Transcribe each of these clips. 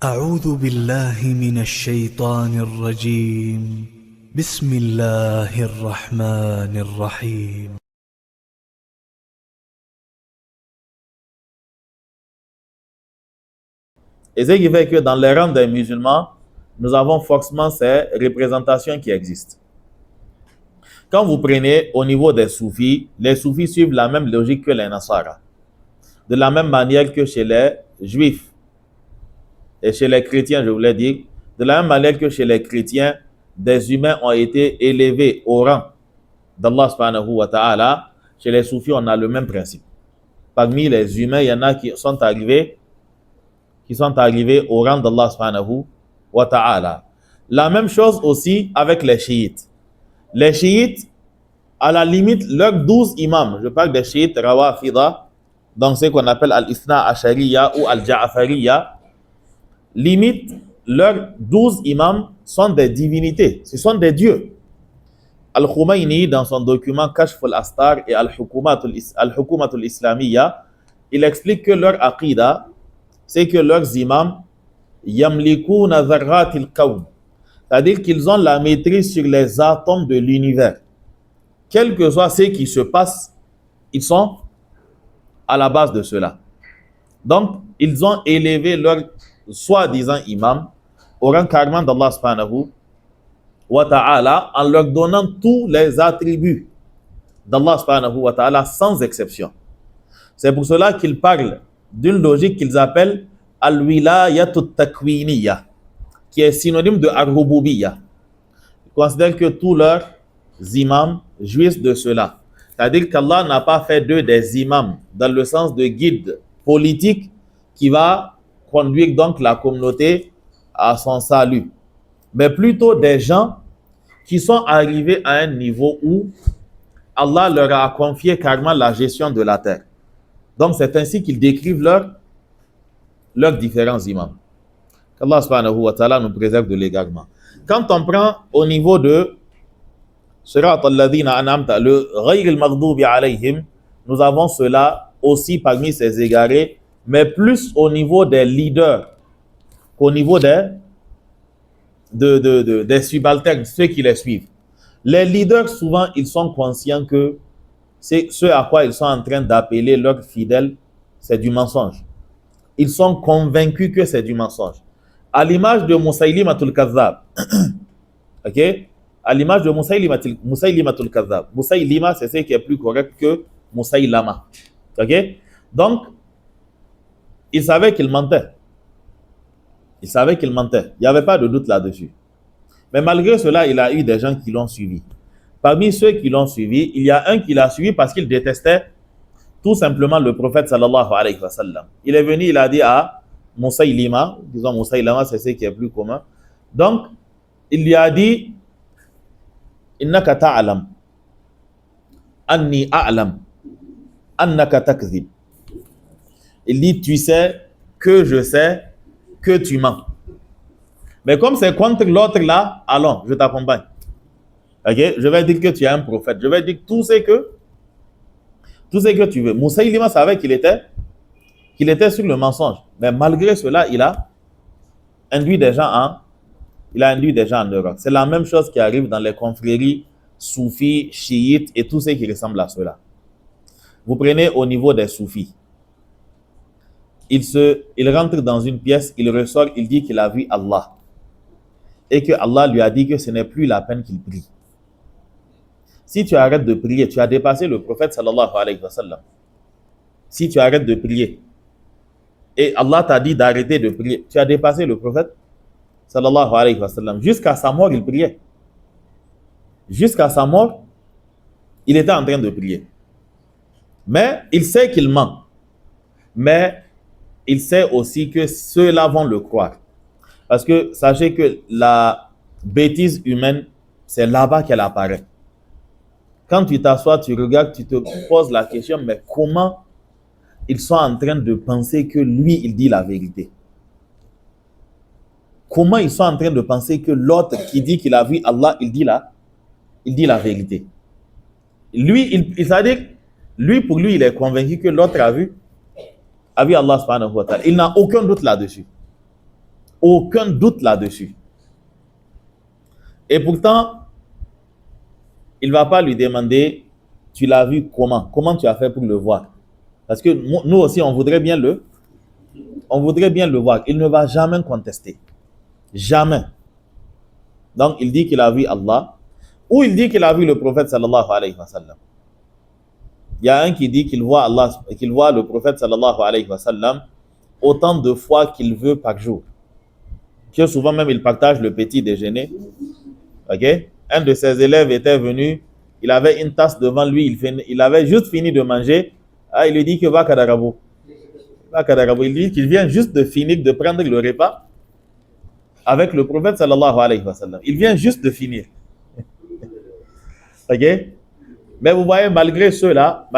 أعوذ بالله من الشيطان الرجيم بسم الله الرحمن الرحيم Et ce qui fait que dans les rangs des musulmans, nous avons forcément ces représentations qui existent. Quand vous prenez au niveau des soufis, les soufis suivent la même logique que les nasara. De la même manière que chez les juifs et chez les chrétiens, je voulais dire, de la même manière que chez les chrétiens, des humains ont été élevés au rang d'Allah subhanahu wa ta'ala. Chez les soufis, on a le même principe. Parmi les humains, il y en a qui sont arrivés au rang d'Allah subhanahu wa ta'ala. La même chose aussi avec les chiites. Les chiites, à la limite, leurs 12 imams, je parle des chiites rawafida, donc ce qu'on appelle al-Ithna Ashariya ou al-Ja'afariya, limite, leurs 12 imams sont des divinités, ce sont des dieux. Al-Khumayni, dans son document Kashf al-Astar et Al-Hukumatul Islamiyya, il explique que leur aqidah, c'est que leurs imams yamlikuna dharratil kawn, c'est-à-dire qu'ils ont la maîtrise sur les atomes de l'univers. Quel que soit ce qui se passe, ils sont à la base de cela. Donc, ils ont élevé leur soi-disant imam au rang carrément d'Allah subhanahu wa ta'ala en leur donnant tous les attributs d'Allah subhanahu wa ta'ala sans exception. C'est pour cela qu'ils parlent d'une logique qu'ils appellent al-wilayatut takwiniya, qui est synonyme de ar-rububiyya. Ils considèrent que tous leurs imams jouissent de cela. C'est-à-dire qu'Allah n'a pas fait d'eux des imams dans le sens de guide politique qui va conduire donc la communauté à son salut, mais plutôt des gens qui sont arrivés à un niveau où Allah leur a confié carrément la gestion de la terre. Donc c'est ainsi qu'ils décrivent leurs différents imams. Qu'Allah subhanahu wa ta'ala nous préserve de l'égarement. Quand on prend au niveau de Sirat al-Ladhina an'amta, le Ghayr al-Maghdubi alayhim, nous avons cela aussi parmi ces égarés, mais plus au niveau des leaders qu'au niveau des subalternes, ceux qui les suivent. Les leaders, souvent, ils sont conscients que c'est ce à quoi ils sont en train d'appeler leurs fidèles, c'est du mensonge. Ils sont convaincus que c'est du mensonge. À l'image de Musaylimatul Kazzab, ok? À l'image de Musaylimatul Kazzab. Musaylima, c'est ce qui est plus correct que Musaylama. Ok? Donc, il savait qu'il mentait. Il savait qu'il mentait. Il n'y avait pas de doute là-dessus. Mais malgré cela, il a eu des gens qui l'ont suivi. Parmi ceux qui l'ont suivi, il y a un qui l'a suivi parce qu'il détestait tout simplement le prophète sallallahu alayhi wa sallam. Il est venu, il a dit à Musaylima, disons Musaylama, c'est ce qui est plus commun. Donc, il lui a dit Innaka ta'alam anni a'lam annaka takzib. Il dit, tu sais que je sais que tu mens. Mais comme c'est contre l'autre là, allons, je t'accompagne. Ok, je vais dire que tu es un prophète. Je vais dire tout ce que tu veux. Musaylima savait qu'il était sur le mensonge. Mais malgré cela, il a induit des gens en erreur. C'est la même chose qui arrive dans les confréries soufis, chiites et tout ce qui ressemble à cela. Vous prenez au niveau des soufis. Il rentre dans une pièce, il ressort, il dit qu'il a vu Allah. Et que Allah lui a dit que ce n'est plus la peine qu'il prie. Si tu arrêtes de prier, tu as dépassé le prophète sallallahu alayhi wa sallam. Si tu arrêtes de prier, et Allah t'a dit d'arrêter de prier, tu as dépassé le prophète sallallahu alayhi wa sallam. Jusqu'à sa mort, il priait. Jusqu'à sa mort, il était en train de prier. Mais il sait qu'il ment. Mais il sait aussi que ceux-là vont le croire. Parce que sachez que la bêtise humaine, c'est là-bas qu'elle apparaît. Quand tu t'assois, tu regardes, tu te poses la question, mais comment ils sont en train de penser que lui, il dit la vérité? Comment ils sont en train de penser que l'autre qui dit qu'il a vu Allah, il dit la vérité? Lui, c'est-à-dire, pour lui, il est convaincu que l'autre a vu Allah subhanahu wa ta'ala. Il n'a aucun doute là-dessus. aucun doute là-dessus. Et pourtant, il ne va pas lui demander, tu l'as vu comment? Comment tu as fait pour le voir? Parce que nous aussi, on voudrait bien le voir. Il ne va jamais contester. Jamais. Donc, il dit qu'il a vu Allah, ou il dit qu'il a vu le prophète sallallahu alayhi wa sallam. Il y a un qui dit qu'il voit Allah, qu'il voit le prophète sallallahu alayhi wa sallam autant de fois qu'il veut par jour. Que souvent même il partage le petit déjeuner. Ok? Un de ses élèves était venu, il avait une tasse devant lui, il avait juste fini de manger. Ah, il lui dit que va Kadarabo. Il dit qu'il vient juste de finir de prendre le repas avec le prophète sallallahu alayhi wa sallam. Il vient juste de finir. Ok? Mais vous voyez, malgré cela,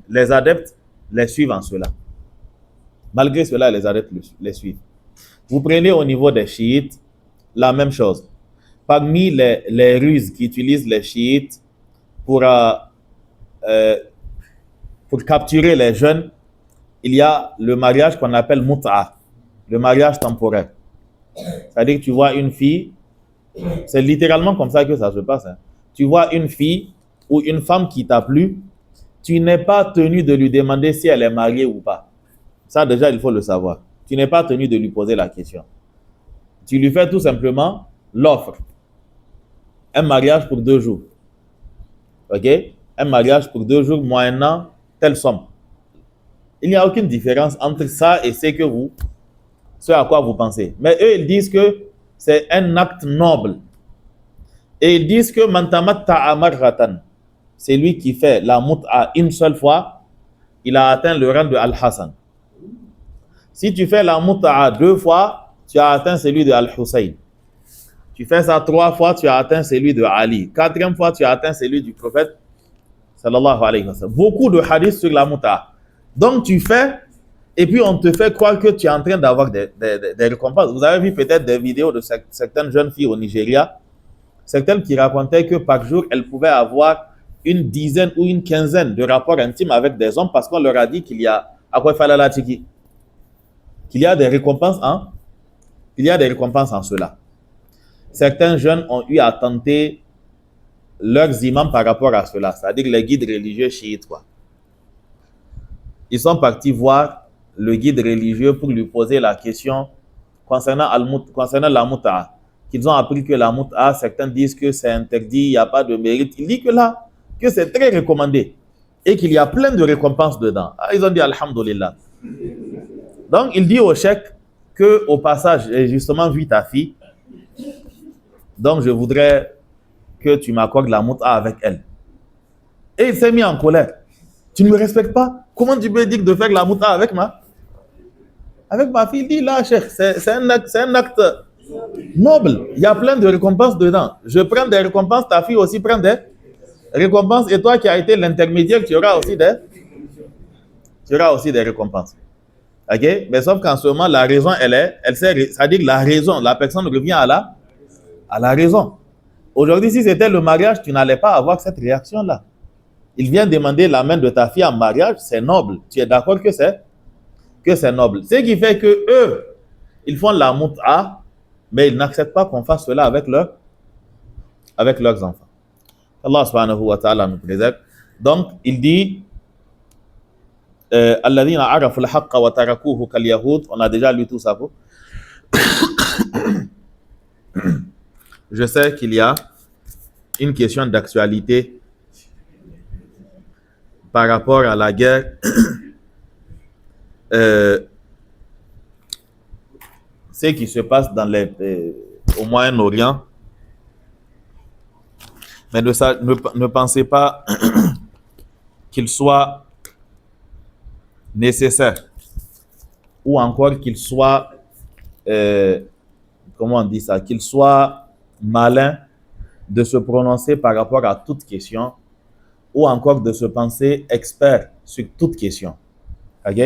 les adeptes les suivent en cela. Malgré cela, les adeptes les suivent. Vous prenez au niveau des chiites, la même chose. Parmi les ruses qu'utilisent les chiites pour capturer les jeunes, il y a le mariage qu'on appelle mut'a, le mariage temporaire. C'est-à-dire que tu vois une fille, c'est littéralement comme ça que ça se passe. Hein. Tu vois une fille ou une femme qui t'a plu, tu n'es pas tenu de lui demander si elle est mariée ou pas. Ça déjà, il faut le savoir. Tu n'es pas tenu de lui poser la question. Tu lui fais tout simplement l'offre. Un mariage pour 2 jours. Ok? Un mariage pour 2 jours, moyennant telle somme. Il n'y a aucune différence entre ça et ce à quoi vous pensez. Mais eux, ils disent que c'est un acte noble. Et ils disent que mantamat ta'amarratan, c'est lui qui fait la mut'a une seule fois, il a atteint le rang de Al-Hassan. Si tu fais la mut'a 2 fois, tu as atteint celui de Al-Hussein. Tu fais ça 3 fois, tu as atteint celui de Ali. 4e fois, tu as atteint celui du prophète sallallahu alayhi wa sallam. Beaucoup de hadiths sur la mut'a. Donc tu fais, et puis on te fait croire que tu es en train d'avoir des récompenses. Vous avez vu peut-être des vidéos de certaines jeunes filles au Nigeria, certaines qui racontaient que par jour, elles pouvaient avoir une dizaine ou une quinzaine de rapports intimes avec des hommes parce qu'on leur a dit qu'il y a des récompenses en cela. Certains jeunes ont eu à tenter leurs imams par rapport à cela, c'est-à-dire les guides religieux chiites, quoi. Ils sont partis voir le guide religieux pour lui poser la question concernant la mut'a. Qu'ils ont appris que la mut'a, certains disent que c'est interdit, il n'y a pas de mérite. Il dit que c'est très recommandé et qu'il y a plein de récompenses dedans. Ah, ils ont dit Alhamdulillah. Donc, il dit au cheikh qu'au passage, j'ai justement vu ta fille, donc je voudrais que tu m'accordes la mut'a avec elle. Et il s'est mis en colère. Tu ne me respectes pas? Comment tu peux dire de faire la mut'a avec ma fille? Il dit là, cheikh, c'est un acte noble. Il y a plein de récompenses dedans. Je prends des récompenses, ta fille aussi prend des récompenses, et toi qui as été l'intermédiaire, tu auras aussi des récompenses. Ok? Mais sauf qu'en ce moment, la raison, c'est-à-dire la raison, la personne revient à la raison. Aujourd'hui, si c'était le mariage, tu n'allais pas avoir cette réaction-là. Il vient demander la main de ta fille en mariage, c'est noble. Tu es d'accord que c'est noble. Ce qui fait que eux, ils font la mut'a, mais ils n'acceptent pas qu'on fasse cela avec leurs enfants. Allah subhanahu wa ta'ala nous préserve. Donc, il dit Alladhina arafu al-haqqa wa tarakuhu kal-yahud. On a déjà lu tout ça. Je sais qu'il y a une question d'actualité par rapport à la guerre ce qui se passe au Moyen-Orient. Mais ne pensez pas qu'il soit nécessaire ou encore qu'il soit comment on dit ça, qu'il soit malin de se prononcer par rapport à toute question ou encore de se penser expert sur toute question. Ok?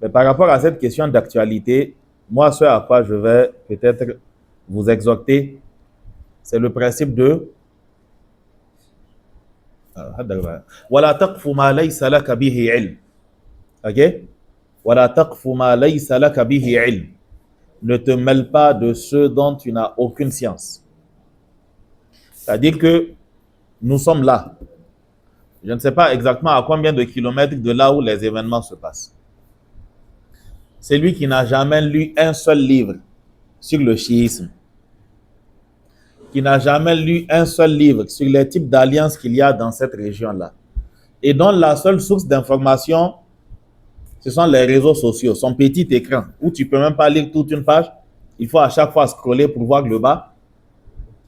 Mais par rapport à cette question d'actualité, moi, ce à quoi je vais peut-être vous exhorter, c'est le principe de وَلَا تَقْفُ مَا لَيْسَ لَكَ بِهِ عِلْمٍ. Ok? وَلَا تَقْفُ مَا لَيْسَ لَكَ بِهِ عِلْمٍ. ne te mêle pas de ceux dont tu n'as aucune science. C'est-à-dire que nous sommes là. Je ne sais pas exactement à combien de kilomètres de là où les événements se passent. C'est lui qui n'a jamais lu un seul livre sur le chiisme, qui n'a jamais lu un seul livre sur les types d'alliances qu'il y a dans cette région-là, et dont la seule source d'information, ce sont les réseaux sociaux, son petit écran, où tu ne peux même pas lire toute une page, il faut à chaque fois scroller pour voir le bas.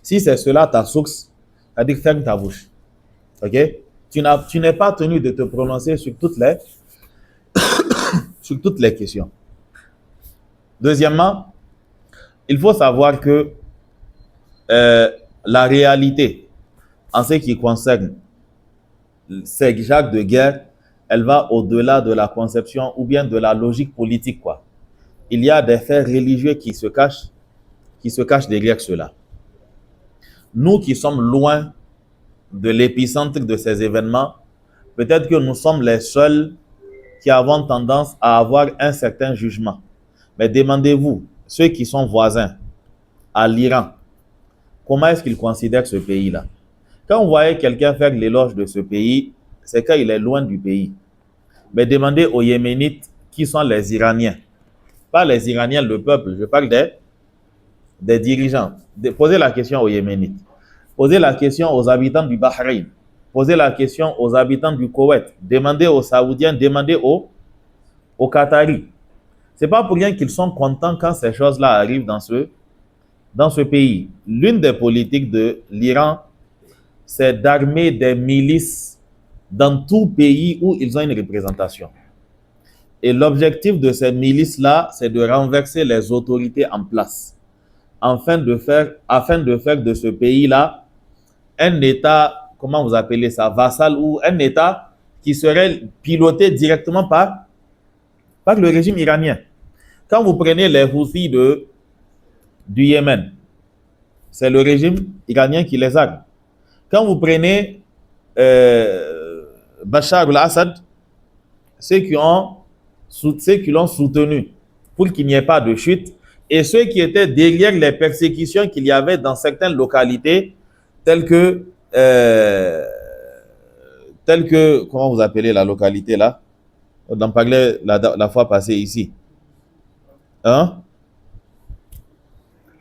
Si c'est cela ta source, c'est-à-dire ferme ta bouche. Ok? Tu n'es pas tenu de te prononcer sur toutes les questions. Deuxièmement, il faut savoir que la réalité, en ce qui concerne ces jacques de guerre, elle va au-delà de la conception ou bien de la logique politique, quoi. Il y a des faits religieux qui se cachent derrière cela. Nous qui sommes loin de l'épicentre de ces événements, peut-être que nous sommes les seuls qui avons tendance à avoir un certain jugement. Mais demandez-vous, ceux qui sont voisins à l'Iran, comment est-ce qu'ils considèrent ce pays-là? Quand vous voyez quelqu'un faire l'éloge de ce pays, c'est quand il est loin du pays. Mais demandez aux Yéménites qui sont les Iraniens. Pas les Iraniens, le peuple, je parle des dirigeants. Posez la question aux Yéménites. Posez la question aux habitants du Bahreïn. Posez la question aux habitants du Koweït. Demandez aux Saoudiens, demandez aux Qataris. Ce n'est pas pour rien qu'ils sont contents quand ces choses-là arrivent dans ce pays. L'une des politiques de l'Iran, c'est d'armer des milices dans tout pays où ils ont une représentation. Et l'objectif de ces milices-là, c'est de renverser les autorités en place, afin de faire de ce pays-là un État, comment vous appelez ça, vassal, ou un État qui serait piloté directement par le régime iranien. Quand vous prenez les Houthis du Yémen, c'est le régime iranien qui les arme. Quand vous prenez Bachar al-Assad, ceux qui l'ont soutenu pour qu'il n'y ait pas de chute, et ceux qui étaient derrière les persécutions qu'il y avait dans certaines localités, telles que, comment vous appelez la localité là? On en parlait la fois passée ici. Hein?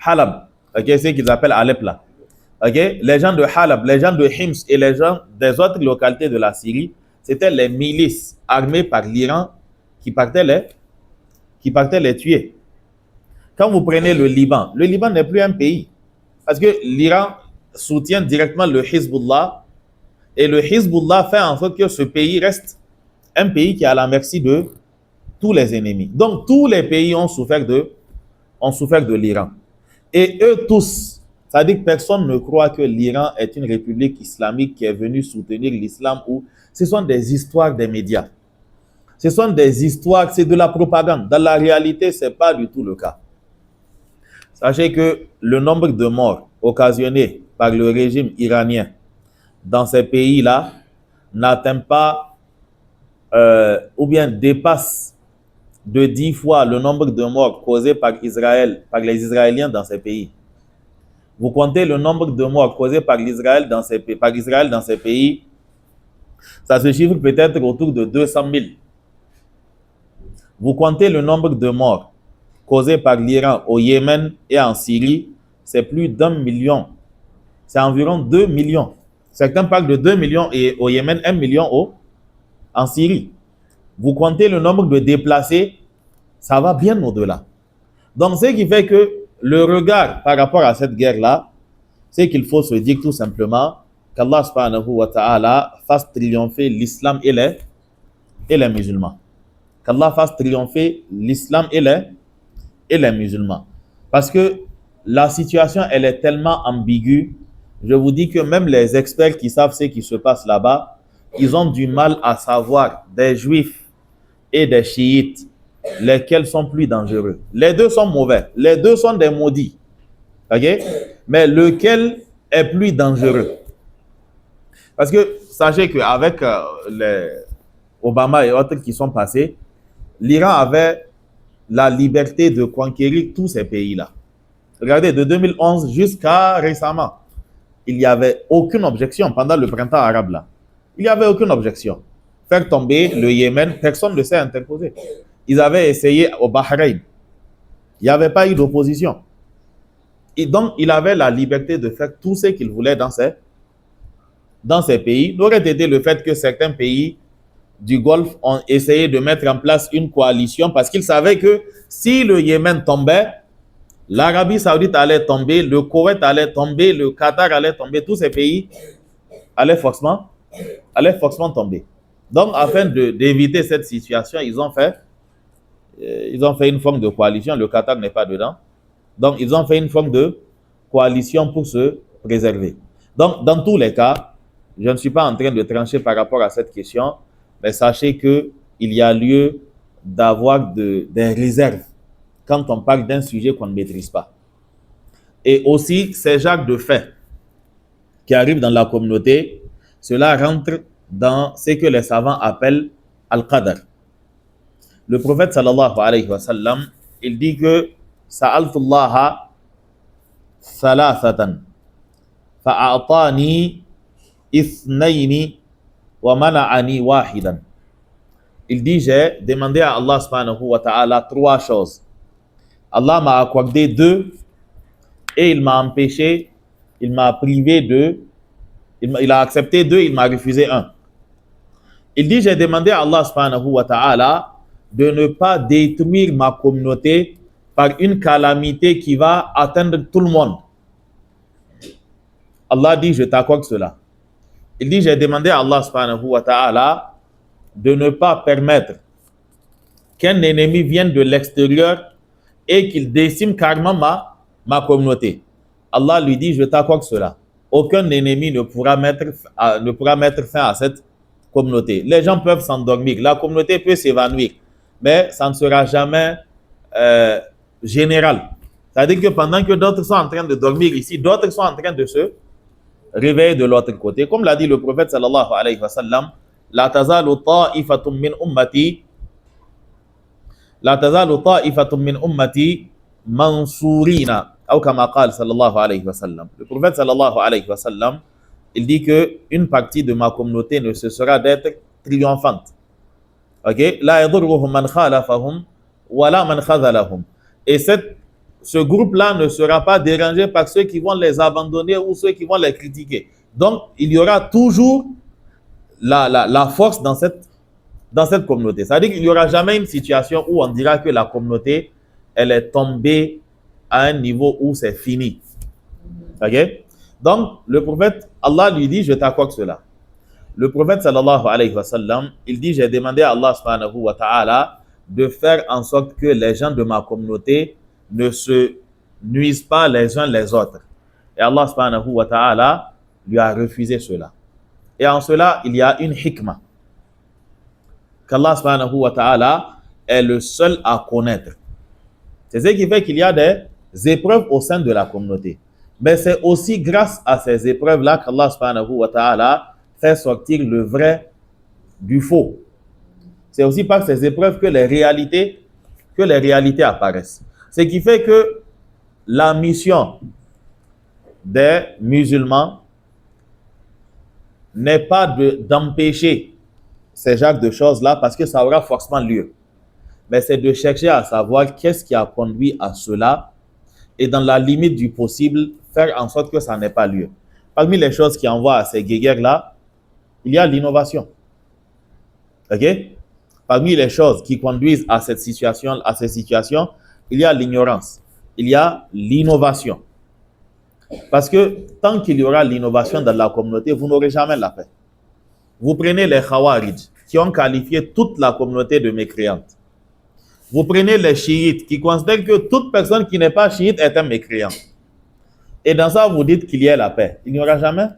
Halab, okay, c'est ce qu'ils appellent Alep là. Okay? Les gens de Halab, les gens de Hims et les gens des autres localités de la Syrie, c'était les milices armées par l'Iran qui partaient les tuer. Quand vous prenez le Liban n'est plus un pays. Parce que l'Iran soutient directement le Hezbollah et le Hezbollah fait en sorte que ce pays reste un pays qui est à la merci de tous les ennemis. Donc tous les pays ont souffert de l'Iran. Et eux tous, ça dit que personne ne croit que l'Iran est une république islamique qui est venue soutenir l'islam, ou ce sont des histoires des médias. Ce sont des histoires, c'est de la propagande. Dans la réalité, ce n'est pas du tout le cas. Sachez que le nombre de morts occasionnés par le régime iranien dans ces pays-là n'atteint pas ou bien dépasse de 10 fois le nombre de morts causés par les Israéliens dans ces pays. Vous comptez le nombre de morts causés par Israël dans ces pays, ça se chiffre peut-être autour de 200 000. Vous comptez le nombre de morts causés par l'Iran au Yémen et en Syrie, c'est plus d'1 million. C'est environ 2 millions. Certains parlent de 2 millions et au Yémen, 1 million en Syrie. Vous comptez le nombre de déplacés, ça va bien au-delà. Donc, ce qui fait que le regard par rapport à cette guerre-là, c'est qu'il faut se dire tout simplement qu'Allah subhanahu wa ta'ala fasse triompher l'islam et les musulmans. Qu'Allah fasse triompher l'islam et les musulmans. Parce que la situation, elle est tellement ambiguë. Je vous dis que même les experts qui savent ce qui se passe là-bas, ils ont du mal à savoir des juifs et des chiites, lesquels sont plus dangereux. Les deux sont mauvais. Les deux sont des maudits. Ok? Mais lequel est plus dangereux? Parce que sachez qu'avec les Obama et autres qui sont passés, l'Iran avait la liberté de conquérir tous ces pays-là. Regardez, de 2011 jusqu'à récemment, il n'y avait aucune objection pendant le printemps arabe là. Il n'y avait aucune objection. Faire tomber le Yémen, personne ne s'est interposé. Ils avaient essayé au Bahreïn. Il n'y avait pas eu d'opposition. Et donc, il avait la liberté de faire tout ce qu'il voulait dans ces pays. N'aurait été le fait que certains pays du Golfe ont essayé de mettre en place une coalition parce qu'ils savaient que si le Yémen tombait, l'Arabie Saoudite allait tomber, le Koweït allait tomber, le Qatar allait tomber, tous ces pays allaient forcément tomber. Donc, afin d'éviter cette situation, ils ont fait une forme de coalition. Le Qatar n'est pas dedans. Donc, ils ont fait une forme de coalition pour se préserver. Donc, dans tous les cas, je ne suis pas en train de trancher par rapport à cette question, mais sachez qu'il y a lieu d'avoir des réserves quand on parle d'un sujet qu'on ne maîtrise pas. Et aussi, ces genres de faits qui arrivent dans la communauté, cela rentre dans ce que les savants appellent Al-Qadr. Le prophète sallallahu alayhi wa sallam, il dit que Sa'altullaha thalathatan fa'a'atani ithnayni wa mana'ani wahidan. Il dit, j'ai demandé à Allah subhanahu wa ta'ala 3 choses. Allah m'a accordé 2 et il m'a empêché, il m'a privé de, il a accepté 2, il m'a refusé 1. Il dit, j'ai demandé à Allah subhanahu wa ta'ala de ne pas détruire ma communauté par une calamité qui va atteindre tout le monde. Allah dit, je t'accorde cela. Il dit, j'ai demandé à Allah subhanahu wa ta'ala de ne pas permettre qu'un ennemi vienne de l'extérieur et qu'il décime carrément ma communauté. Allah lui dit, je t'accorde cela. Aucun ennemi ne pourra mettre fin à cette communauté. Les gens peuvent s'endormir, la communauté peut s'évanouir, mais ça ne sera jamais général. C'est-à-dire que pendant que d'autres sont en train de dormir ici, d'autres sont en train de se réveiller de l'autre côté. Comme l'a dit le prophète sallallahu alayhi wa sallam, la tazalu ta'ifatum min ummati mansourina, ou kama qala sallallahu alayhi wa sallam. Le prophète sallallahu alayhi wa sallam, il dit que une partie de ma communauté ne cessera d'être triomphante. OK? La yadurruhum man khalafahum wa la man khadhalahum. Et ce groupe-là ne sera pas dérangé par ceux qui vont les abandonner ou ceux qui vont les critiquer. Donc, il y aura toujours la force dans cette communauté. C'est-à-dire qu'il n'y aura jamais une situation où on dira que la communauté, elle est tombée à un niveau où c'est fini. OK? Donc, le prophète, Allah lui dit, je t'accorde cela. Le prophète, sallallahu alayhi wa sallam, il dit, j'ai demandé à Allah subhanahu wa ta'ala de faire en sorte que les gens de ma communauté ne se nuisent pas les uns les autres. Et Allah subhanahu wa ta'ala lui a refusé cela. Et en cela, il y a une hikmah qu'Allah subhanahu wa ta'ala est le seul à connaître. C'est ce qui fait qu'il y a des épreuves au sein de la communauté. Mais c'est aussi grâce à ces épreuves-là qu'Allah subhanahu wa ta'ala fait sortir le vrai du faux. C'est aussi par ces épreuves que les réalités apparaissent. Ce qui fait que la mission des musulmans n'est pas d'empêcher ces genres de choses-là parce que ça aura forcément lieu. Mais c'est de chercher à savoir qu'est-ce qui a conduit à cela et dans la limite du possible, faire en sorte que ça n'ait pas lieu. Parmi les choses qui envoient à ces guerres-là, il y a l'innovation. OK? Parmi les choses qui conduisent à ces situations, il y a l'ignorance. Il y a l'innovation. Parce que tant qu'il y aura l'innovation dans la communauté, vous n'aurez jamais la paix. Vous prenez les Khawarij, qui ont qualifié toute la communauté de mécréante. Vous prenez les chiites, qui considèrent que toute personne qui n'est pas chiite est un mécréant. Et dans ça, vous dites qu'il y ait la paix. Il n'y aura jamais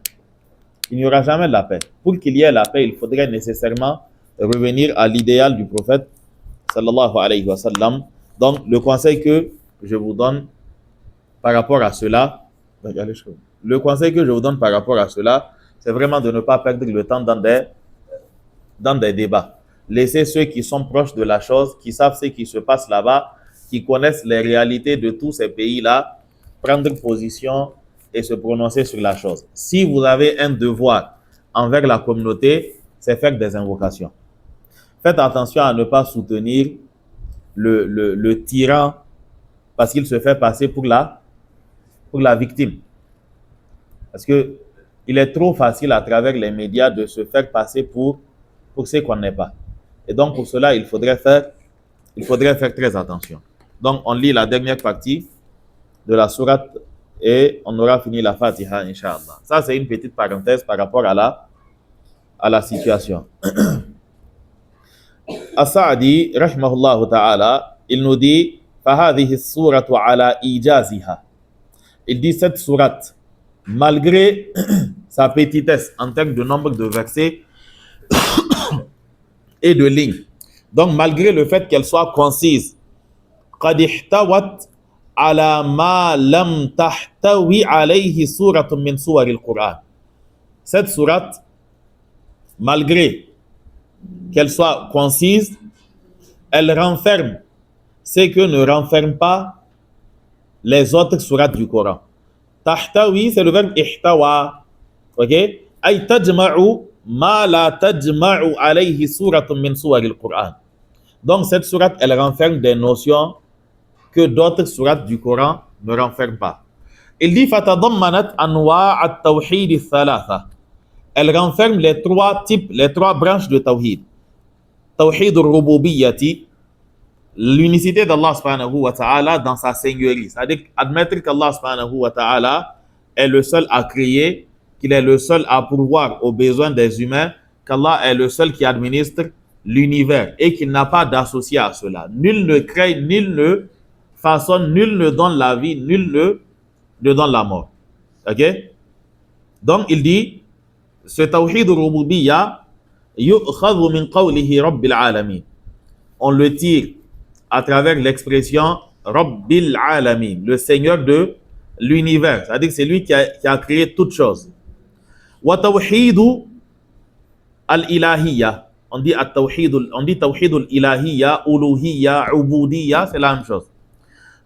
la paix. Pour qu'il y ait la paix, il faudrait nécessairement revenir à l'idéal du prophète, sallallahu alayhi wa sallam. Donc, le conseil que je vous donne par rapport à cela, c'est vraiment de ne pas perdre le temps dans des débats. Laissez ceux qui sont proches de la chose, qui savent ce qui se passe là-bas, qui connaissent les réalités de tous ces pays-là, prendre position et se prononcer sur la chose. Si vous avez un devoir envers la communauté, c'est faire des invocations. Faites attention à ne pas soutenir le tyran parce qu'il se fait passer pour la victime. Parce que il est trop facile à travers les médias de se faire passer pour ce qu'on n'est pas. Et donc pour cela, il faudrait faire très attention. Donc on lit la dernière partie de la sourate et on aura fini la Fatiha, Inch'Allah. Ça, c'est une petite parenthèse par rapport à la situation. As-Sa'di, rahimahullah ta'ala, il nous dit فَهَذِهِ السُّورَةُ عَلَى إِيجَازِهَا. Il dit cette sourate, malgré sa petitesse en termes de nombre de versets et de lignes, donc malgré le fait qu'elle soit concise, قَدْ احْتَوَتْ على ما لم تحتوي عليه سورة من سور القرآن. Cette sourate, malgré qu'elle soit concise, elle renferme ce que ne renferment pas les autres sourates du Coran. Tahtawi, c'est le verbe ihtawa. Ok? Ay tajma'u ma la tajma'u alayhi suratun min suwar al-Qur'an. Donc cette sourate, elle renferme des notions que d'autres sourates du Coran ne renferment pas. Il dit fatadammanat anwa' at-tawhid al-thalatha. Elle renferme les trois types, les trois branches de tawhid. Tawhid al-rububiyyati, l'unicité d'Allah subhanahu wa ta'ala dans sa seigneurie. C'est-à-dire admettre qu'Allah subhanahu wa ta'ala est le seul à créer, qu'il est le seul à pourvoir aux besoins des humains, qu'Allah est le seul qui administre l'univers et qu'il n'a pas d'associé à cela. Nul ne crée, nul ne façonne, nul ne donne la vie, nul ne donne la mort. Ok? Donc il dit, ce tawhid al-rububiyya yu'khadhu min qawlihi rabbil alamin. On le tire à travers l'expression Rabbil Alamin, le Seigneur de l'univers, c'est-à-dire que c'est lui qui a créé toutes choses. Wa tawhidu al-ilahiyya, on dit tawhid al-ilahiyya, uluhiyya, ubudiyya, c'est la même chose.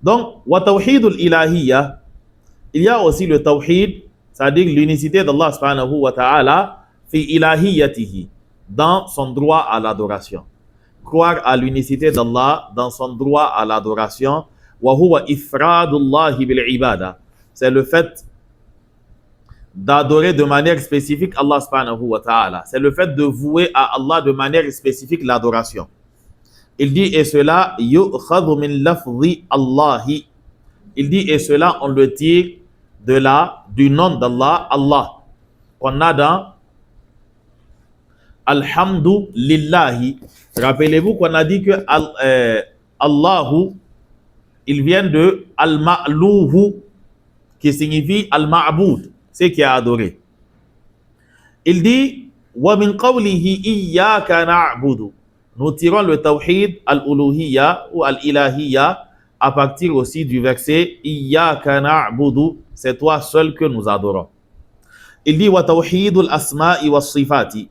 Donc, wa tawhid al-ilahiyya, il y a aussi le tawhid, c'est-à-dire l'unicité d'Allah subhanahu wa ta'ala, fi ilahiyyatihi, dans son droit à l'adoration. Croire à l'unicité d'Allah dans son droit à l'adoration. Wa huwa ifradullahi bil ibada. C'est le fait d'adorer de manière spécifique Allah subhanahu wa ta'ala. C'est le fait de vouer à Allah de manière spécifique l'adoration. Il dit et cela yu'khadhu min lafzi Allahi. Il dit et cela on le tire du nom d'Allah, Allah. Qu'on a dans Alhamdulillahi. Rappelez-vous qu'on a dit que Allahu, il vient de Al-Ma'luhu, qui signifie Al-Ma'boud, c'est qui est adoré. Il dit Wa min qawlihi iyyaka na'budu. Nous tirons le tawhid al-uluhiyya ou al-ilahiyya à partir aussi du verset iyyaka na'budu, c'est toi seul que nous adorons. Il dit Wa tawhidul asma'i was sifati.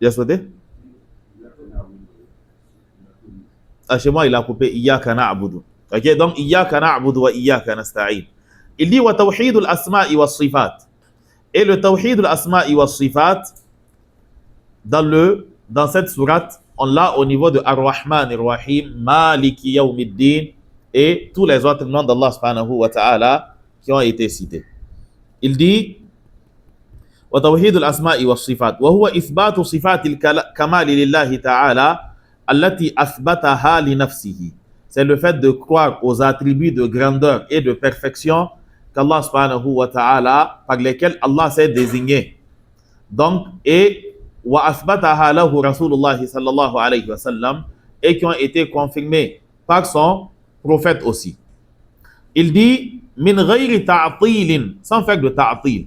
Tu as souhaité? Chez moi, il a coupé Iyyaka na'budu. Ok, donc Iyyaka na'budu wa Iyyaka nasta'in. Il dit wa tawhidul asma'i was sifat. Et le tawhidul asma'i was sifat, dans cette sourate, on l'a au niveau de Ar-Rahman Ar-Rahim, Maliki Yawmiddin et tous les autres noms d'Allah subhanahu wa ta'ala qui ont été cités. Il dit وتوحيد الأسماء والصفات وهو إثبات صفات الكمال لله تعالى التي أثبتها لنفسه. C'est le fait de croire aux attributs de grandeur et de perfection qu'Allah subhanahu wa ta'ala, par lesquels Allah s'est désigné. Donc, et وأثبتها له رسول الله صلى الله عليه وسلم, et qui ont été confirmés par son prophète aussi. Il dit من غير تعطيل, sans faire de ta'til.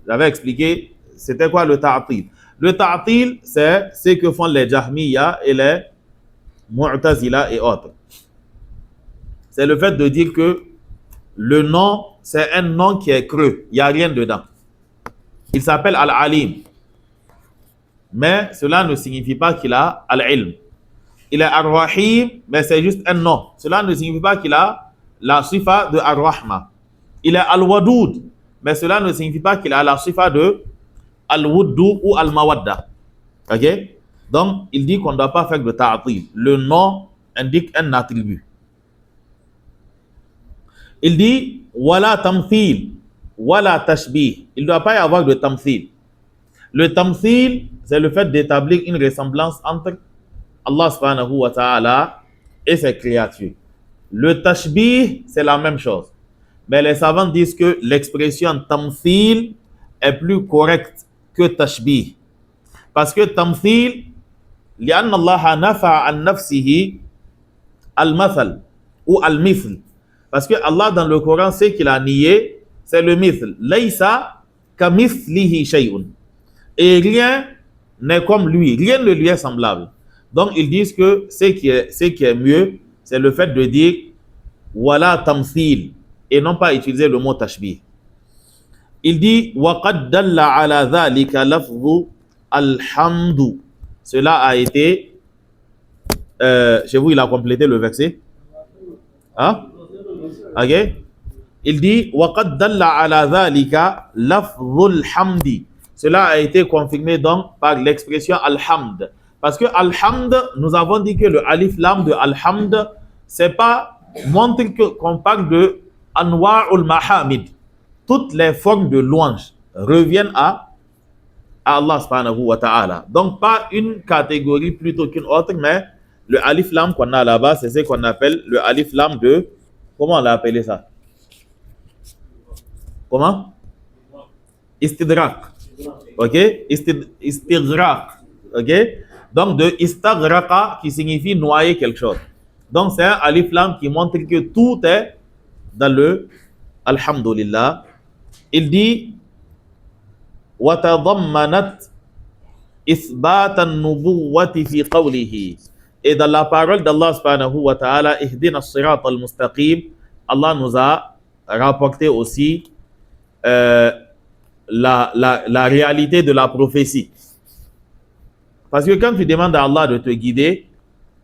J'avais expliqué c'était quoi le ta'til. Le ta'til, c'est ce que font les Jahmiya et les Mu'tazila et autres. C'est le fait de dire que le nom, c'est un nom qui est creux, il n'y a rien dedans. Il s'appelle Al-Alim. Mais cela ne signifie pas qu'il a Al-Ilm. Il est Ar-Rahim, mais c'est juste un nom. Cela ne signifie pas qu'il a la sifa de Ar-Rahma. Il est Al-Wadoud, mais cela ne signifie pas qu'il a la sifa de Al-Wuddu ou Al-Mawadda. Ok? Donc, il dit qu'on ne doit pas faire de ta'atil. Le nom indique un attribut. Il dit wala tamthil, wala tashbih. Il ne doit pas y avoir de tamthil. Le tamthil, c'est le fait d'établir une ressemblance entre Allah subhanahu wa ta'ala et ses créatures. Le tashbih, c'est la même chose. Mais les savants disent que l'expression tamthil est plus correcte que tashbih. Parce que tamthil, لأن الله نفى عن نفسه المثل ou al-mithl. Parce que Allah dans le Coran sait qu'il a nié, c'est le mithl. Laysa kamithlihi shay'un. Et rien n'est comme lui, rien ne lui est semblable. Donc ils disent que ce qui est mieux, c'est le fait de dire wala tamthil et non pas utiliser le mot tashbih. Il dit wa qad dalla ala dhalika lafdhu alhamdu. Cela a été chez vous il a complété le verset. Hein? OK? Il dit wa qad dalla ala dhalika lafdhu alhamdi. Cela a été confirmé donc par l'expression alhamd. Parce que alhamd, nous avons dit que le alif lam de alhamd, c'est pas montre qu'on parle de anwa'ul mahamid. Toutes les formes de louange reviennent à Allah subhanahu wa ta'ala. Donc pas une catégorie plutôt qu'une autre, mais le alif lam qu'on a là-bas, c'est ce qu'on appelle le alif lam de, comment on l'a appelé ça? Comment? Istidrak. Ok? Istidrak. Ok? Donc de istagraka qui signifie noyer quelque chose. Donc c'est un alif lam qui montre que tout est dans le alhamdulillah. Il dit وَتَضَمَّنَتْ إِثْبَاتَ النُّبُوَّةِ فِي قَوْلِهِ. Et dans la parole d'Allah subhanahu wa ta'ala, ihdina as-sirat al-mustaqim, Allah nous a rapporté aussi la réalité de la prophétie. Parce que quand tu demandes à Allah de te guider,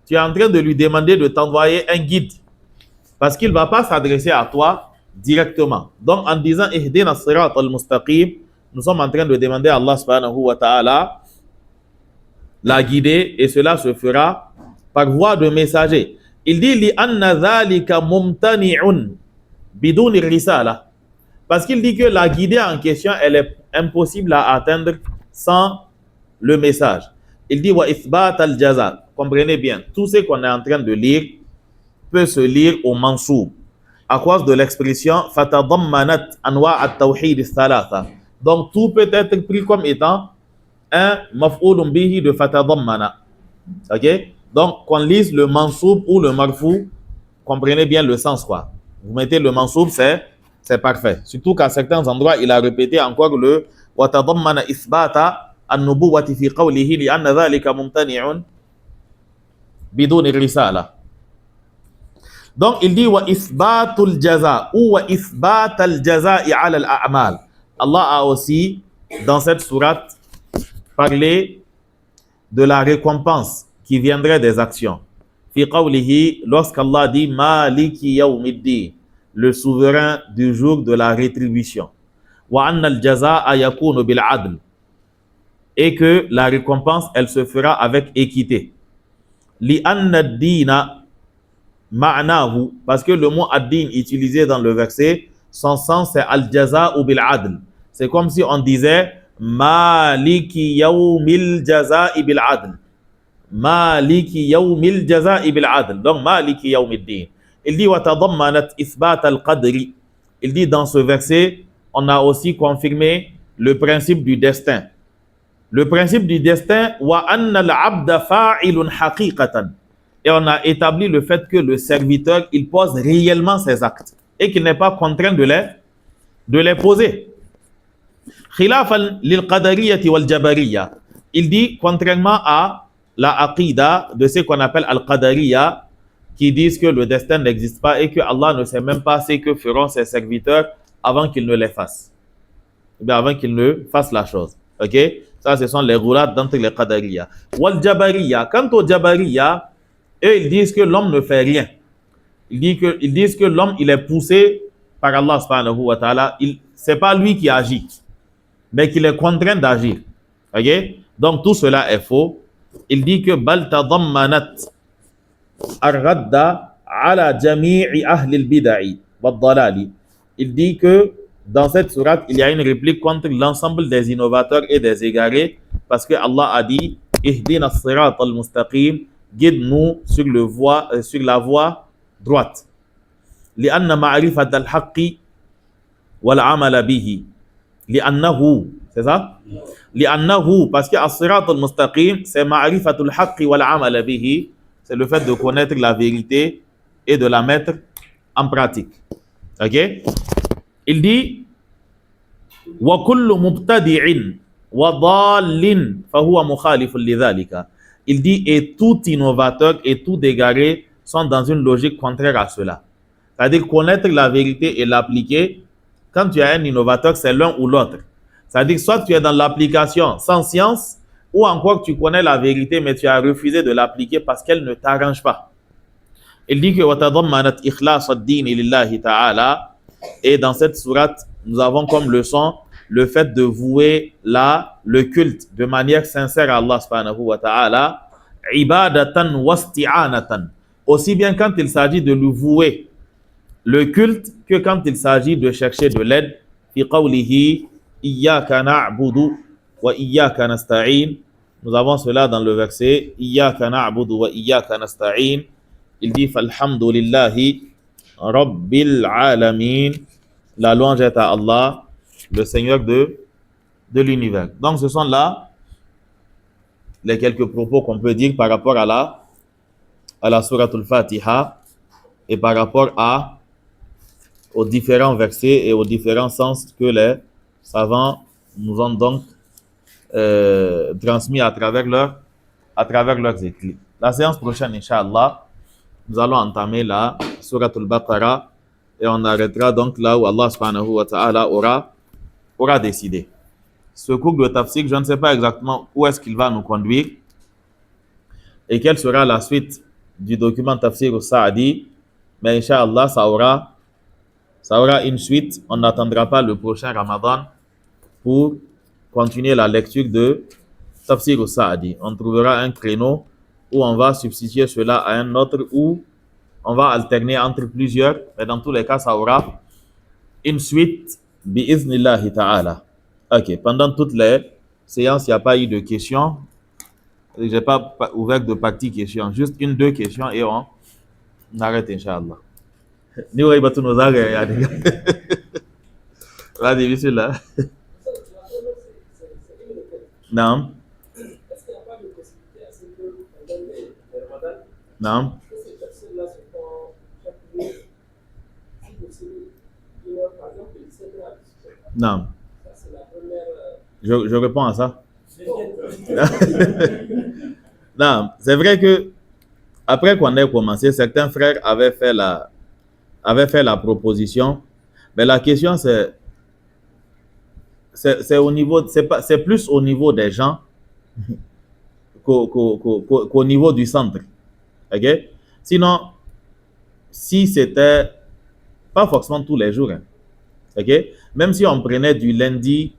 tu es en train de lui demander de t'envoyer un guide. Parce qu'il ne va pas s'adresser à toi directement. Donc en disant ihdina as-sirat al-mustaqim, nous sommes en train de demander à Allah subhanahu wa ta'ala la guider et cela se fera par voie de messager. Il dit li anna dhalika mumtani'un bidun risala. Parce qu'il dit que la guidée en question, elle est impossible à atteindre sans le message. Il dit wa ithbat al-jaza. Comprenez bien, tout ce qu'on est en train de lire peut se lire au mansoub à cause de l'expression fatadammanat anwa at-tawhid al-thalatha. Donc tout peut être pris comme étant un maf'oulun bihi de fatadammana. OK? Donc qu'on lise le mansoub ou le marfou, comprenez bien le sens quoi. Vous mettez le mansoub, c'est parfait. Surtout qu'à certains endroits, il a répété encore le watadammana ithbata an-nubuwwati fi qawlihi li anna dhalika mumtani'un bidun risala. Donc il dit wa ithbatul jaza ou wa ithbatal jaza'i ala al-a'mal. Allah a aussi dans cette sourate parlé de la récompense qui viendrait des actions. Fi qawlihi, lorsqu'Allah dit Maliki yawmiddin, le souverain du jour de la rétribution. Wa anna al-jaza'a yakunu bil adl, et que la récompense elle se fera avec équité. Li anna ad-dina ma'nahu, parce que le mot ad-din utilisé dans le verset, son sens c'est al-jaza ou bil adl. C'est comme si on disait Maliki yawmil jaza'i bil adl. Maliki yawmil jaza'i bil adl. Donc Maliki yawmiddin. Il dit wa tadammanat ithbat al-qadri. Il dit dans ce verset, on a aussi confirmé le principe du destin. Le principe du destin wa anna al-'abda fa'ilun haqiqatan. Et on a établi le fait que le serviteur, il pose réellement ses actes et qu'il n'est pas contraint de les poser. Khilafan lil qadariyati wal jabariyya. Il dit contrairement à la aqida de ce qu'on appelle al-qadariyya, qui disent que le destin n'existe pas et que Allah ne sait même pas ce que feront ses serviteurs avant qu'ils ne les fassent. Ou bien avant qu'ils ne fassent la chose. Ok? Ça, ce sont les roulades d'entre les qadariyya. Wal jabariyya. Quant au jabariyya, Eux, ils disent que l'homme ne fait rien. Ils disent que l'homme, il est poussé par Allah subhanahu wa ta'ala. C'est pas lui qui agit, mais qu'il est contraint d'agir. Ok? Donc tout cela est faux. Il dit que bal tadammanat ar-radda ala jami'i ahli al-bid'i wad-dalali. Il dit que dans cette sourate, il y a une réplique contre l'ensemble des innovateurs et des égarés, parce que Allah a dit ihdina as-sirat al-mustaqim, guide-nous sur la voie droite. لأن معرفة الحق والعمل به لأنه c'est ça لأنه parce que الصراط المستقيم c'est معرفة الحق والعمل به, c'est le fait de connaître la vérité et de la mettre en pratique. Ok? Il dit وكل مبتدع وضال فهو مخالف لذلك. Il dit et tout innovateur et tout égaré sont dans une logique contraire à cela. C'est-à-dire connaître la vérité et l'appliquer. Quand tu es un innovateur, c'est l'un ou l'autre. C'est-à-dire soit tu es dans l'application sans science, ou encore tu connais la vérité mais tu as refusé de l'appliquer parce qu'elle ne t'arrange pas. Il dit que وَتَضَمَّنَتْ إِخْلَاصَ الدِّينِ لِلَّهِ تَعَالَى. Et dans cette sourate, nous avons comme leçon le fait de vouer le culte de manière sincère à Allah subhanahu wa ta'ala, ibadatan wasti'anatan, aussi bien quand il s'agit de lui vouer le culte que quand il s'agit de chercher de l'aide. Fi qawlihi iyyaka na'budu wa iyyaka nasta'in. Nous avons cela dans le verset iyyaka na'budu wa iyyaka nasta'in. Il dit falhamdulillahi rabbil alamin. La louange est à Allah, le Seigneur de l'univers. Donc ce sont là les quelques propos qu'on peut dire par rapport à la sourate al-Fatiha et par rapport aux différents versets et aux différents sens que les savants nous ont donc transmis à travers leurs écrits. La séance prochaine, Inch'Allah, nous allons entamer la sourate al-Baqarah et on arrêtera donc là où Allah subhanahu wa ta'ala aura décidé. Ce cours de tafsir, je ne sais pas exactement où est-ce qu'il va nous conduire et quelle sera la suite du document tafsir au Sa'adi, mais Inch'Allah, ça aura une suite. On n'attendra pas le prochain Ramadan pour continuer la lecture de tafsir au Sa'adi. On trouvera un créneau où on va substituer cela à un autre, où on va alterner entre plusieurs, mais dans tous les cas, ça aura une suite bi'iznillahi ta'ala. Ok, pendant toutes les séances, il n'y a pas eu de questions. Je n'ai pas ouvert de partie questions, juste une, deux questions et on arrête, Inch'Allah. Vas-y, bismillah. Non. Non. Non. Je réponds à ça. Non, c'est vrai que après qu'on ait commencé, certains frères avaient fait la proposition, mais la question c'est au niveau, c'est plus au niveau des gens qu'au niveau du centre. Ok? Sinon, si c'était pas forcément tous les jours, hein, ok? Même si on prenait du lundi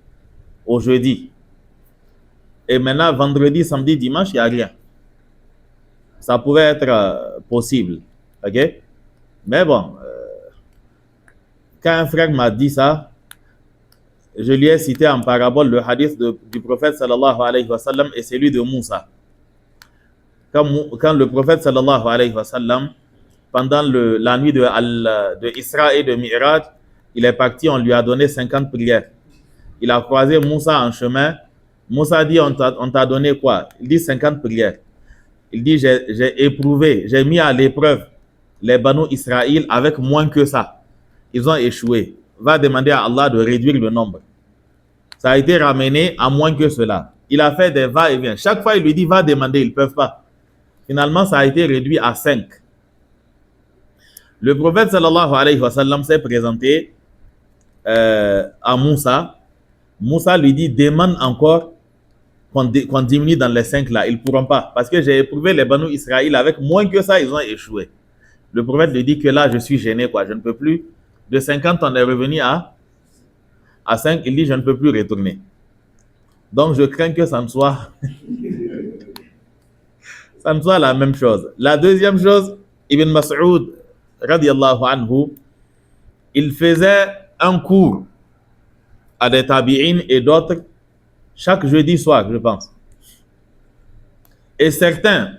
au jeudi, et maintenant vendredi, samedi, dimanche, il n'y a rien. Ça pouvait être possible. Ok? Mais bon, quand un frère m'a dit ça, je lui ai cité en parabole le hadith du prophète sallallahu alayhi wa sallam et celui de Moussa. Quand le prophète sallallahu alayhi wa sallam, pendant la nuit de Isra et de Mi'raj, il est parti, on lui a donné 50 prières. Il a croisé Moussa en chemin. Moussa dit, on t'a donné quoi? Il dit 50 prières. Il dit, j'ai éprouvé, j'ai mis à l'épreuve les Banu Israël avec moins que ça. Ils ont échoué. Va demander à Allah de réduire le nombre. Ça a été ramené à moins que cela. Il a fait des va-et-vient. Chaque fois, il lui dit, va demander, ils ne peuvent pas. Finalement, ça a été réduit à 5. Le prophète sallallahu alayhi wa sallam s'est présenté à Moussa. Moussa lui dit, demande encore qu'on diminue dans les 5 là. Ils ne pourront pas. Parce que j'ai éprouvé les Banu Israël avec moins que ça, ils ont échoué. Le prophète lui dit que là, je suis gêné, quoi. Je ne peux plus. De 50, on est revenu à 5. Il dit, je ne peux plus retourner. Donc, je crains que ça ne soit la même chose. La deuxième chose, Ibn Mas'ud, radiyallahu anhu, il faisait un cours à des tabi'in et d'autres chaque jeudi soir, je pense. Et certains,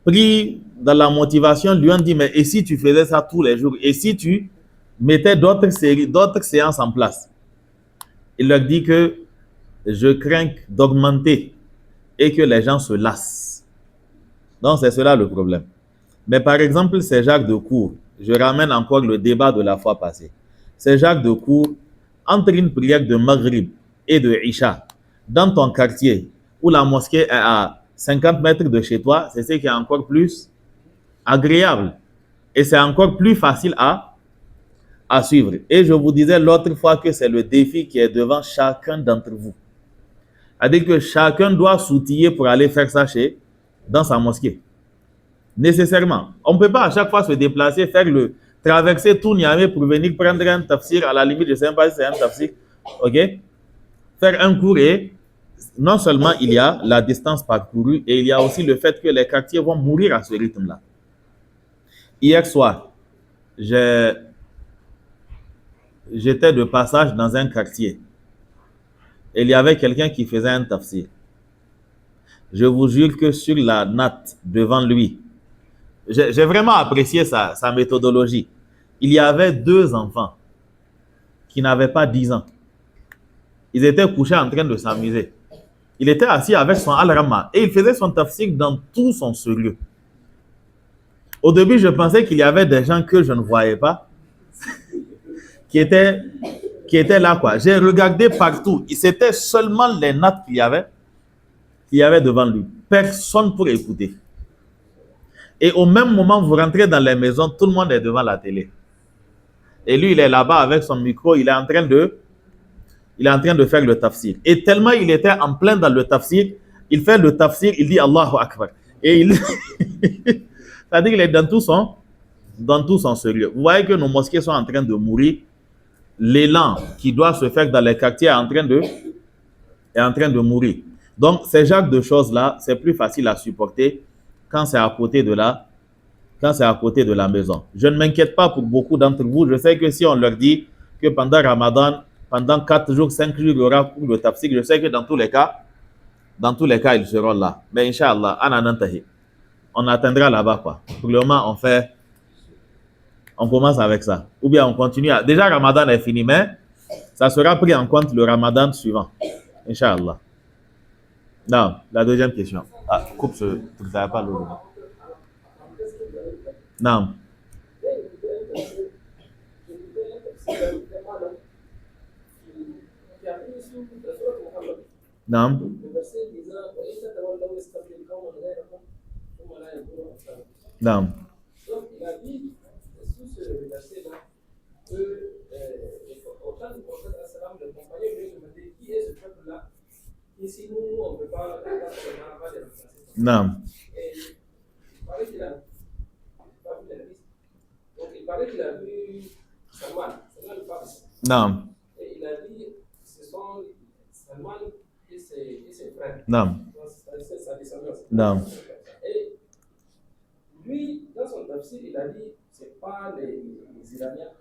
pris dans la motivation, lui ont dit, mais et si tu faisais ça tous les jours? Et si tu mettais d'autres séances en place? Il leur dit que je crains d'augmenter et que les gens se lassent. Donc, c'est cela le problème. Mais par exemple, c'est Jacques de Cour. Je ramène encore le débat de la fois passée. C'est Jacques de Cour, entre une prière de Maghrib et de Isha, dans ton quartier, où la mosquée est à 50 mètres de chez toi, c'est ce qui est encore plus agréable. Et c'est encore plus facile à suivre. Et je vous disais l'autre fois que c'est le défi qui est devant chacun d'entre vous. C'est-à-dire que chacun doit s'outiller pour aller faire ça dans sa mosquée. Nécessairement. On ne peut pas à chaque fois se déplacer, traverser tout Niamey pour venir prendre un tafsir. À la limite, je ne sais pas si c'est un tafsir. OK? Faire un cours et non seulement il y a la distance parcourue, et il y a aussi le fait que les quartiers vont mourir à ce rythme-là. Hier soir, j'étais de passage dans un quartier. Et il y avait quelqu'un qui faisait un tafsir. Je vous jure que sur la natte devant lui, j'ai vraiment apprécié sa méthodologie. Il y avait 2 enfants qui n'avaient pas 10 ans. Ils étaient couchés en train de s'amuser. Il était assis avec son al-Rama et il faisait son tafsir dans tout son sérieux. Au début, je pensais qu'il y avait des gens que je ne voyais pas qui étaient là, quoi. J'ai regardé partout. C'était seulement les nattes qu'il y avait devant lui. Personne pour écouter. Et au même moment, vous rentrez dans les maisons, tout le monde est devant la télé. Et lui, il est là-bas avec son micro, il est en train de faire le tafsir. Et tellement il était en plein dans le tafsir, il fait le tafsir, il dit Allahu Akbar. Et c'est-à-dire qu'il est dans tout son sérieux. Vous voyez que nos mosquées sont en train de mourir. L'élan qui doit se faire dans les quartiers est en train de mourir. Donc, ces genres de choses-là, c'est plus facile à supporter quand c'est à côté de la maison. Je ne m'inquiète pas pour beaucoup d'entre vous. Je sais que si on leur dit que pendant Ramadan, pendant 4 jours, 5 jours, il y aura pour le tafsir, je sais que dans tous les cas, ils seront là. Mais Inch'Allah, on atteindra là-bas, quoi. Pour le moment, on commence avec ça. Ou bien on continue. Déjà, Ramadan est fini, mais ça sera pris en compte le Ramadan suivant. Inch'Allah. Non, la deuxième question. Ah, coupe ce truc, ça n'a pas l'eau. Non. Non. Non. Non. Il paraît qu'il a vu Salman le pape. Non. Et il a dit ce sont Salman et ses frères. Non. C'est sa descendance. Non. Et lui, dans son tafsir, il a dit c'est pas les Iraniens.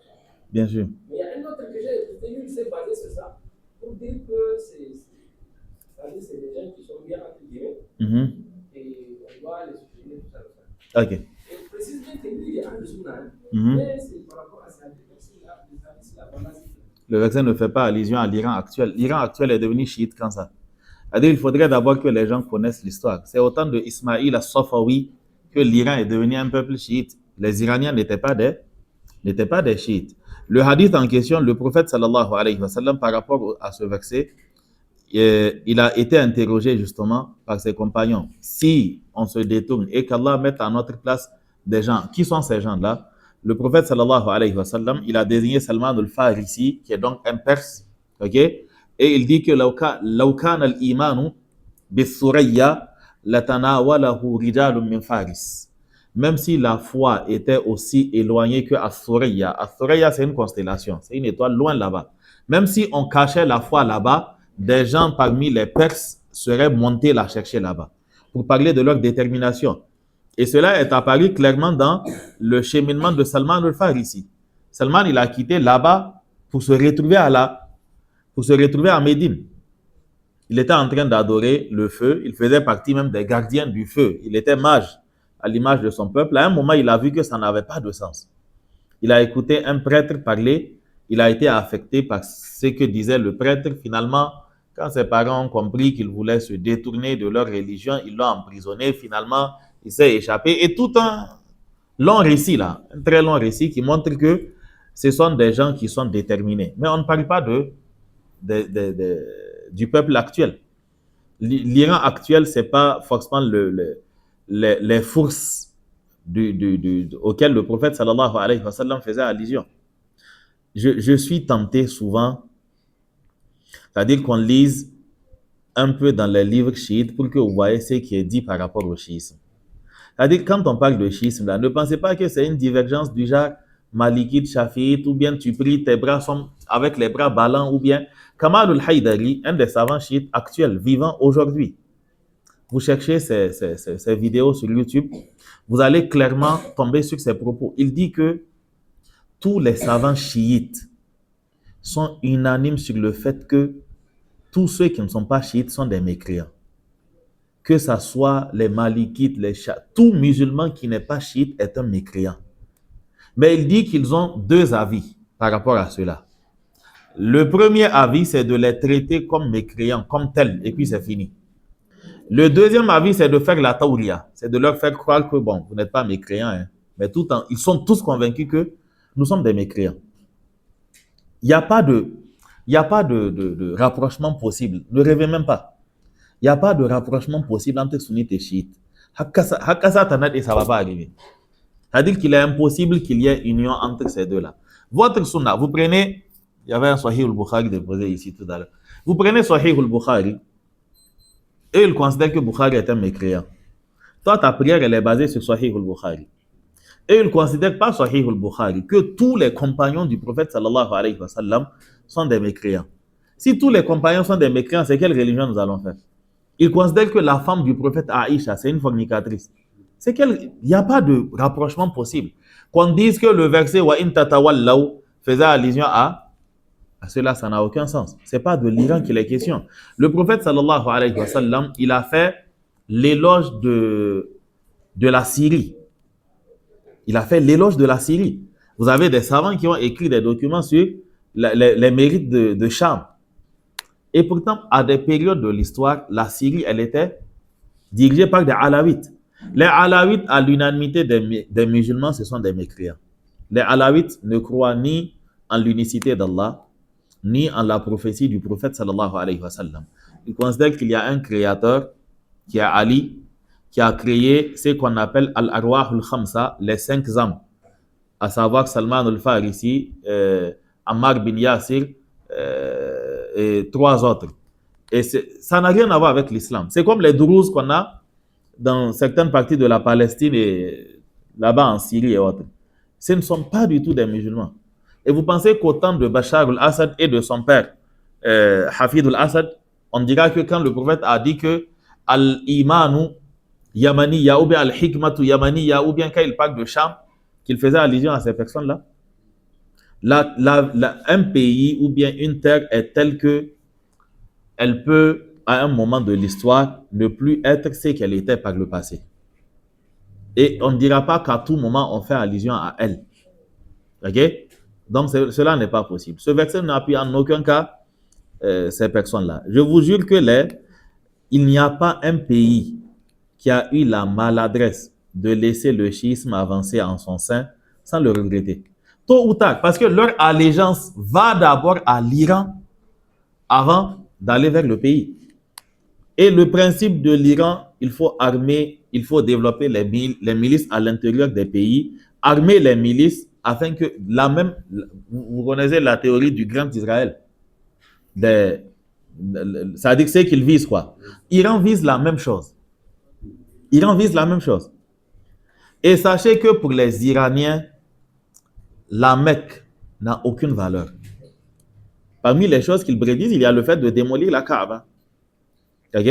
Bien sûr. Mais il y a un autre que j'ai écouté, lui, il s'est basé sur ça pour dire que c'est des gens qui sont bien intégrés et on doit les soutenir, tout ça. Ok. Et précise bien que lui, il est en dessous, mais c'est par rapport à ça. Le verset ne fait pas allusion à l'Iran actuel. L'Iran actuel est devenu chiite quand ça. C'est-à-dire il faudrait d'abord que les gens connaissent l'histoire. C'est au temps de Ismaïl al-Safawi que l'Iran est devenu un peuple chiite. Les Iraniens n'étaient pas des chiites. Le hadith en question, le prophète sallallahu alayhi wa sallam, par rapport à ce verset, il a été interrogé justement par ses compagnons. Si on se détourne et qu'Allah mette à notre place des gens, qui sont ces gens-là? Le prophète sallallahu alayhi wa sallam, il a désigné Salman al-Farisi, qui est donc un Perse, ok? Et il dit que l'awkan al-imanu بِالثُّرَيَّا لَتَنَاوَلَهُ رِجَالٌ مِّن فَارِسٍ. Même si la foi était aussi éloignée que As-Thuraya. As-Thuraya, c'est une constellation, c'est une étoile loin là-bas. Même si on cachait la foi là-bas, des gens parmi les Perses seraient montés la chercher là-bas pour parler de leur détermination. Et cela est apparu clairement dans le cheminement de Salman al-Farisi. Salman, il a quitté là-bas pour se retrouver à Médine. Il était en train d'adorer le feu. Il faisait partie même des gardiens du feu. Il était mage à l'image de son peuple. À un moment, il a vu que ça n'avait pas de sens. Il a écouté un prêtre parler. Il a été affecté par ce que disait le prêtre. Finalement, quand ses parents ont compris qu'il voulait se détourner de leur religion, ils l'ont emprisonné. Finalement, il s'est échappé. Et tout un long récit là, un très long récit qui montre que ce sont des gens qui sont déterminés. Mais on ne parle pas du peuple actuel. L'Iran actuel, ce n'est pas forcément les forces auxquelles le prophète sallallahu alayhi wa sallam faisait allusion. Je suis tenté souvent, c'est-à-dire qu'on lise un peu dans les livres chiites pour que vous voyez ce qui est dit par rapport au chiisme. C'est-à-dire, quand on parle de chiisme, là, ne pensez pas que c'est une divergence du genre malikite, shafiite, ou bien tu pries, tes bras sont avec les bras ballants, ou bien Kamal al-Haïdari, un des savants chiites actuels, vivant aujourd'hui. Vous cherchez ces vidéos sur YouTube, vous allez clairement tomber sur ses propos. Il dit que tous les savants chiites sont unanimes sur le fait que tous ceux qui ne sont pas chiites sont des mécréants. Que ce soit les malikites, tout musulman qui n'est pas chiite est un mécréant. Mais il dit qu'ils ont deux avis par rapport à cela. Le premier avis, c'est de les traiter comme mécréants, comme tels, et puis c'est fini. Le deuxième avis, c'est de faire la tawriya, c'est de leur faire croire que, bon, vous n'êtes pas mécréants, hein, mais ils sont tous convaincus que nous sommes des mécréants. Il n'y a pas de rapprochement possible. Ne rêvez même pas. Il n'y a pas de rapprochement possible entre sunnites et chiites. Hakasa Tanat et ça ne va pas arriver. C'est-à-dire qu'il est impossible qu'il y ait union entre ces deux-là. Votre sunna, vous prenez, il y avait un Sahih al-Bukhari déposé ici tout à l'heure. Vous prenez Sahih al-Bukhari et ils considèrent que Bukhari est un mécréant. Toi, ta prière, elle est basée sur Sahih al-Bukhari. Et ils ne considèrent pas Sahih al-Bukhari que tous les compagnons du prophète sallallahu alayhi wa sallam sont des mécréants. Si tous les compagnons sont des mécréants, c'est quelle religion nous allons faire? Ils considèrent que la femme du prophète Aïcha, c'est une fornicatrice. Il n'y a pas de rapprochement possible. Qu'on dise que le verset wa in tatawallaw faisait allusion à cela, ça n'a aucun sens. Ce n'est pas de l'Iran qu'il est question. Le prophète sallallahu alayhi wa sallam, il a fait l'éloge de la Syrie. Il a fait l'éloge de la Syrie. Vous avez des savants qui ont écrit des documents sur les mérites de Cham. Et pourtant, à des périodes de l'histoire, la Syrie, elle était dirigée par des Alawites. Les Alawites, à l'unanimité des musulmans, ce sont des mécréants. Les Alawites ne croient ni en l'unicité d'Allah, ni en la prophétie du prophète sallallahu alayhi wa sallam. Ils considèrent qu'il y a un créateur, qui est Ali, qui a créé ce qu'on appelle Al-Arwah al-Khamsa, les 5 âmes, à savoir Salman al-Farisi, Ammar bin Yasir, et 3 autres. Et ça n'a rien à voir avec l'islam. C'est comme les Druses qu'on a dans certaines parties de la Palestine et là-bas en Syrie et autres. Ce ne sont pas du tout des musulmans. Et vous pensez qu'au temps de Bachar al-Assad et de son père, Hafid al-Assad, on dira que quand le prophète a dit que al-imanu yamaniya ou bien al-hikmatu yamaniya ou bien quand il parle de Cham, qu'il faisait allusion à ces personnes-là, un pays ou bien une terre est telle que elle peut, à un moment de l'histoire, ne plus être ce qu'elle était par le passé. Et on ne dira pas qu'à tout moment, on fait allusion à elle. Ok? Donc, cela n'est pas possible. Ce verset n'appuie en aucun cas ces personnes-là. Je vous jure que il n'y a pas un pays qui a eu la maladresse de laisser le chiisme avancer en son sein sans le regretter. Tôt ou tard, parce que leur allégeance va d'abord à l'Iran avant d'aller vers le pays. Et le principe de l'Iran, il faut armer, il faut développer les milices à l'intérieur des pays, armer les milices afin que vous connaissez la théorie du grand Israël, des Ça dit que c'est qu'ils visent quoi? Iran vise la même chose. Iran vise la même chose. Et sachez que pour les Iraniens, la Mecque n'a aucune valeur. Parmi les choses qu'ils prédisent, il y a le fait de démolir la Kaaba. Ok?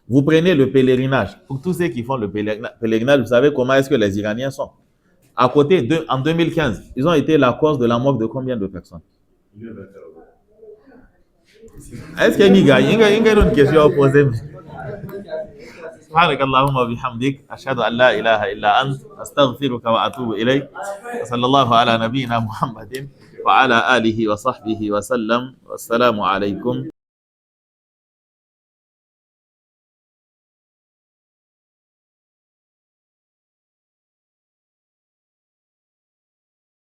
Vous prenez le pèlerinage. Pour tous ceux qui font le pèlerinage, vous savez comment est-ce que les Iraniens sont. À côté, en 2015, ils ont été la cause de la mort de combien de personnes? Est-ce qu'il y a une question à poser? سبحانك اللهم وبحمدك أشهد أن لا إله إلا أنت أستغفرك وأتوب إليك صلى الله على نبينا محمد وعلى آله وصحبه وسلم والسلام عليكم